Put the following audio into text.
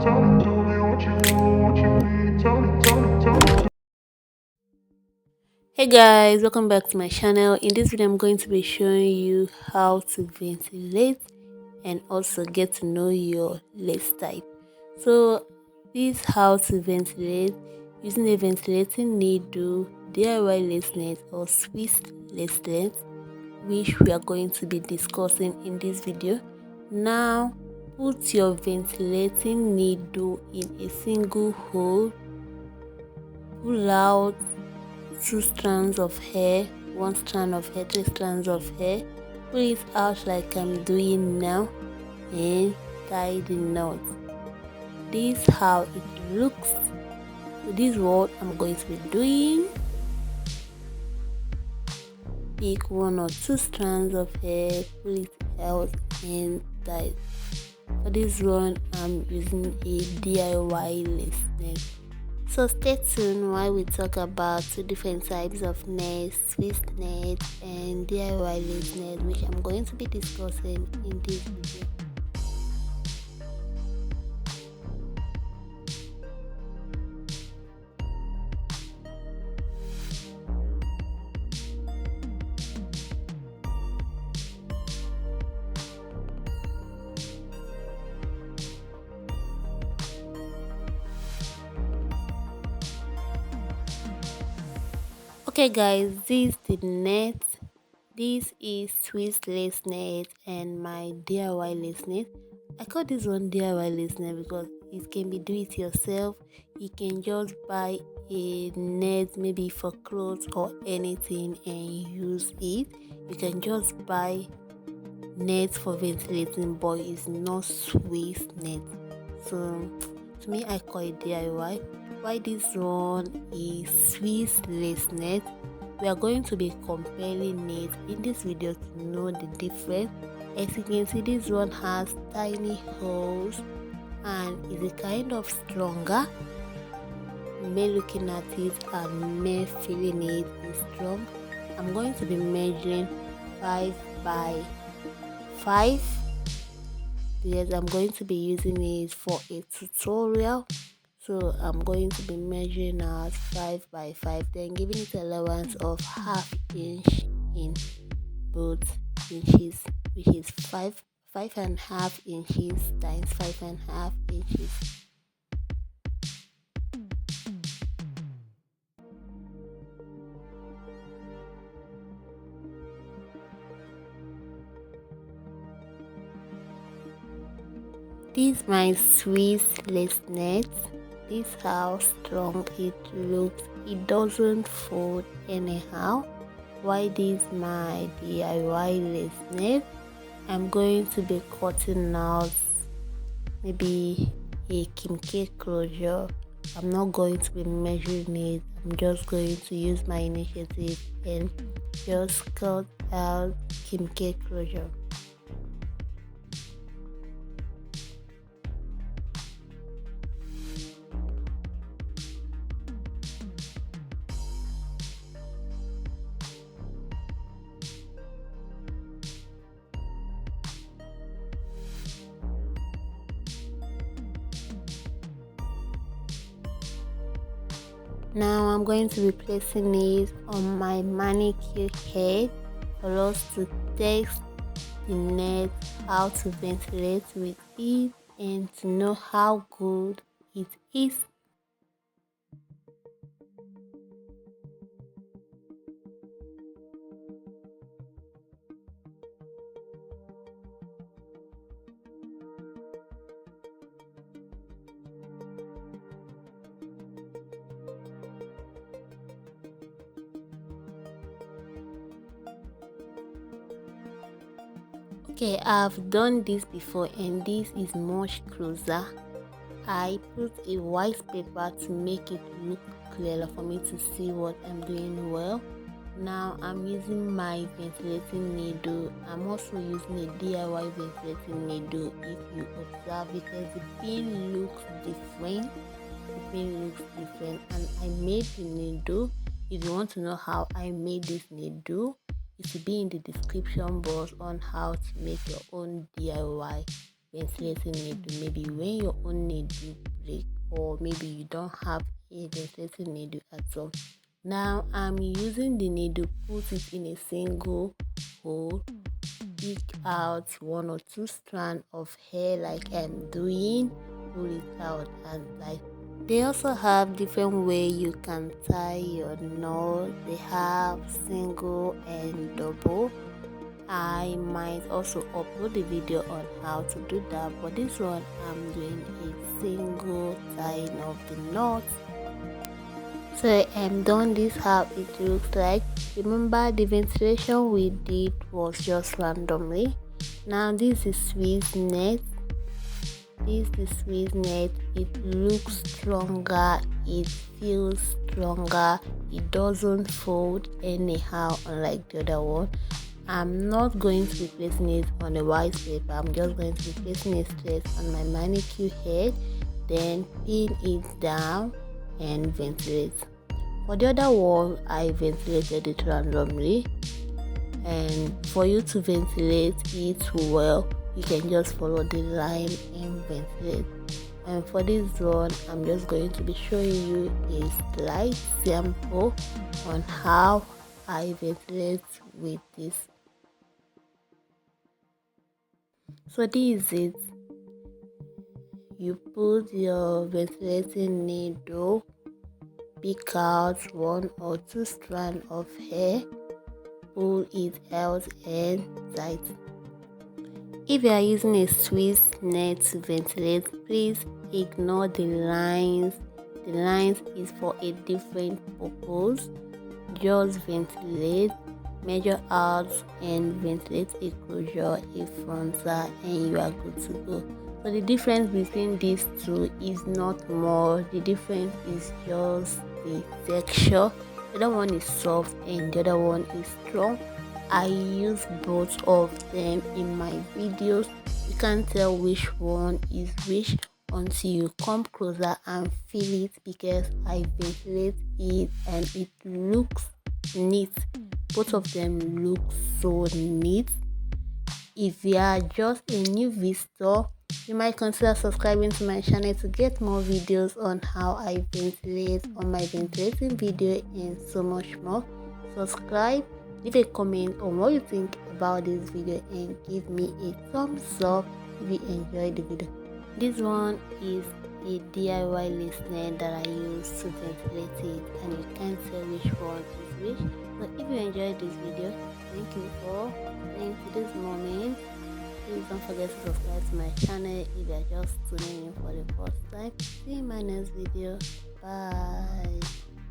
Hey guys, welcome back to my channel. In this video I'm going to be showing you how to ventilate and also get to know your lace type. So this is how to ventilate using a ventilating needle, DIY lace net or Swiss lace net, which we are going to be discussing in this video. Now put your ventilating needle in a single hole, pull out 2 strands of hair, 1 strand of hair, 3 strands of hair, pull it out like I'm doing now and tie the knot. This is how it looks. So this is what I'm going to be doing. Pick 1 or 2 strands of hair, pull it out and tie. For this one I'm using a DIY lace net. So stay tuned while we talk about 2 different types of nets, Swiss net and DIY lace net, which I'm going to be discussing in this video. Okay guys, this is the net. This is Swiss lace net and my DIY lace net. I call this one DIY lace net because it can be do it yourself. You can just buy a net maybe for clothes or anything and use it. You can just buy nets for ventilating, but it's not Swiss net. So to me I call it DIY. Why this one is Swiss lace net? We are going to be comparing it in this video to know the difference. As you can see, this one has tiny holes and is a kind of stronger. Me looking at it and me feeling it is strong. I'm going to be measuring 5 by 5. Yes, I'm going to be using it for a tutorial. So I'm going to be measuring out 5 by 5, then giving it allowance of ½ inch in both inches, which is 5.5 inches times 5.5 inches. This is my Swiss lace net. This is how strong it looks. It doesn't fold anyhow. Why this my DIY lace net? I'm going to be cutting out maybe a kimchi closure. I'm not going to be measuring it. I'm just going to use my initiative and just cut out kimchi closure. Now I'm going to be placing it on my mannequin head for us to test the net, how to ventilate with it and to know how good it is. Okay, I've done this before and this is much closer. I put a white paper to make it look clearer for me to see what I'm doing well. Now I'm using my ventilating needle. I'm also using a DIY ventilating needle if you observe, because the pin looks different. And I made the needle. If you want to know how I made this needle, it will be in the description box on how to make your own DIY ventilating needle. Maybe when your own needle break, or maybe you don't have a ventilating needle at all. Now I'm using the needle, put it in a single hole, pick out 1 or 2 strands of hair like I'm doing, pull it out and tie. They also have different way you can tie your knot. They have single and double. I might also upload the video on how to do that, but this one I'm doing a single tying of the knot. So I'm done. This how it looks like. Remember, the ventilation we did was just randomly. Now this is Swiss net. This is Swiss net. It looks stronger, it feels stronger, it doesn't fold anyhow unlike the other one. I'm not going to be placing it on a white paper. I'm just going to be placing it straight on my mannequin head, then pin it down and ventilate. For the other one, I ventilated it randomly, and for you to ventilate it well, you can just follow the line and ventilate. And for this one, I'm just going to be showing you a slight sample on how I ventilate with this. So this is it. You put your ventilating needle, pick out 1 or 2 strands of hair, pull it out and tight. If you are using a Swiss net to ventilate, please ignore the lines. The lines is for a different purpose. Just ventilate, measure out and ventilate a closure, a frontal, and you are good to go. So the difference between these two is not more. The difference is just the texture. The other one is soft and the other one is strong. I use both of them in my videos. You can't tell which one is which until you come closer and feel it, because I ventilate it and it looks neat. Both of them look so neat. If you are just a new visitor, you might consider subscribing to my channel to get more videos on how I ventilate, on my ventilating video, and so much more. Subscribe, leave a comment on what you think about this video, and give me a thumbs up if you enjoyed the video. This one is a DIY listener that I use to ventilate it, and you can't tell which one is which. So if you enjoyed this video, thank you for staying to this moment. Please don't forget to subscribe to my channel if you are just tuning in for the first time. See you in my next video. Bye.